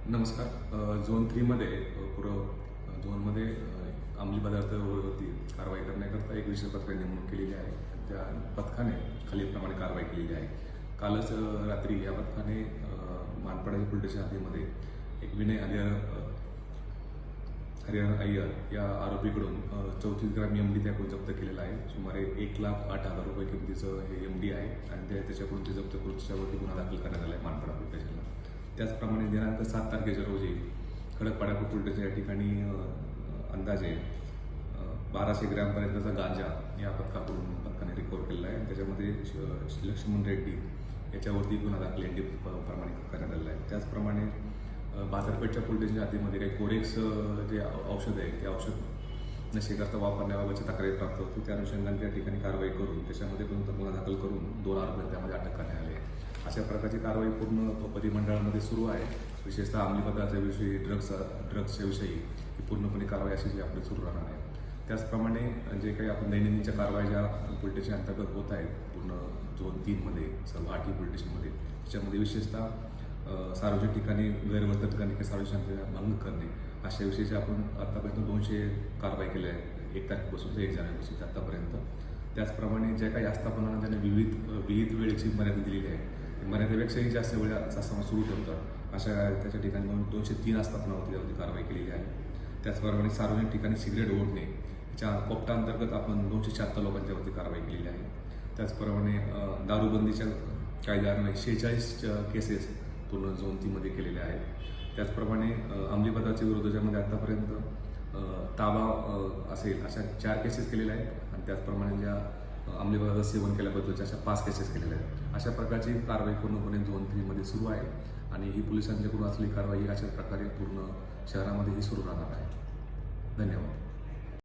नमस्कार. झोन 3मध्ये झोनमध्ये अंमली पदार्थावरती कारवाई करण्याकरता एक विशेष पथक नेमणूक केलेली आहे. त्या पथकाने खालीलप्रमाणे कारवाई केलेली आहे. कालच रात्री या पथकाने मानपाडा पोलीस स्टेशन हद्दीमध्ये एक विनय हरिहर अय्यर या आरोपीकडून 34 ग्रॅम एमडी त्याकडून जप्त केलेला आहे. सुमारे 1,08,000 रुपये किमतीचं हे एमडी आहे आणि त्याच्याकडून ते जप्त करून त्याच्यावरती गुन्हा दाखल करण्यात आला आहे मानपाडा पोलीस स्टेशनला. त्याचप्रमाणे दिनांक 7 तारखेच्या रोजी खडकपाडा पोलीस स्टेशन या ठिकाणी अंदाजे 1200 ग्रॅमपर्यंतचा गांजा या पथकाने रिकव्हर केलेला आहे. त्याच्यामध्ये लक्ष्मण रेड्डी याच्यावरती गुन्हा दाखल एनडी प्रमाणित करण्यात आलेला आहे. त्याचप्रमाणे बाजारपेठच्या पोलीस स्टेशनच्या हद्दीमध्ये काही कोरेक्स जे औषध आहे ते औषध नशेकरता वापरण्याबाबतची तक्रारी प्राप्त होती. त्या अनुषंगाने त्या ठिकाणी कारवाई करून त्याच्यामध्ये पण गुन्हा दाखल करून 2 आरोपी त्यामध्ये अटक करण्यात आली आहे. अशा प्रकारची कारवाई पूर्ण परिमंडळामध्ये सुरू आहे. विशेषतः अंमली पदार्थाविषयी ड्रग्सच्या विषयी ही पूर्णपणे कारवाई अशी आपली सुरू राहणार आहे. त्याचप्रमाणे जे काही आपण दैनंदिनच्या कारवाई ज्या पोलीस स्टेशन अंतर्गत होत आहेत पूर्ण झोन 3मध्ये सर्व 8 पोलीस स्टेशनमध्ये त्याच्यामध्ये विशेषतः सार्वजनिक ठिकाणी गैरवर्तन करणे किंवा सार्वजनिक शांततेचा भंग करणे अशा विषयीचे आपण आतापर्यंत 200 कारवाई केल्या आहेत 1 तारखेपासून ते 1 जानेवारीपासून आतापर्यंत. त्याचप्रमाणे ज्या काही आस्थापनांना ज्यांनी विविध वेळेची मर्यादा दिलेली आहे मर्यादेपेक्षाही जास्त वेळा आस्थापना सुरू ठेवतात अशा त्याच्या ठिकाणी म्हणून 203 आस्थापनावरती त्यावरती कारवाई केलेली आहे. त्याचप्रमाणे सार्वजनिक ठिकाणी सिगरेट ओढणे याच्या कोपटा अंतर्गत आपण 276 लोकांच्यावरती कारवाई केलेली आहे. त्याचप्रमाणे दारूबंदीच्या कायद्यान्वये 46 केसेस पूर्ण झोन 3मध्ये केलेल्या आहेत. त्याचप्रमाणे अंमली पदार्थाच्या विरोधाच्यामध्ये आतापर्यंत ताबा असेल अशा 4 केसेस केलेल्या आहेत आणि त्याचप्रमाणे ज्या अंमली पदार्थ सेवन केल्याबद्दलच्या अशा 5 केसेस केलेल्या आहेत. अशा प्रकारची कारवाई पूर्णपणे झोन 3मध्ये सुरू आहे आणि ही पोलिसांच्याकडून असलेली कारवाई अशा प्रकारे पूर्ण शहरामध्ये ही सुरू राहणार आहे. धन्यवाद.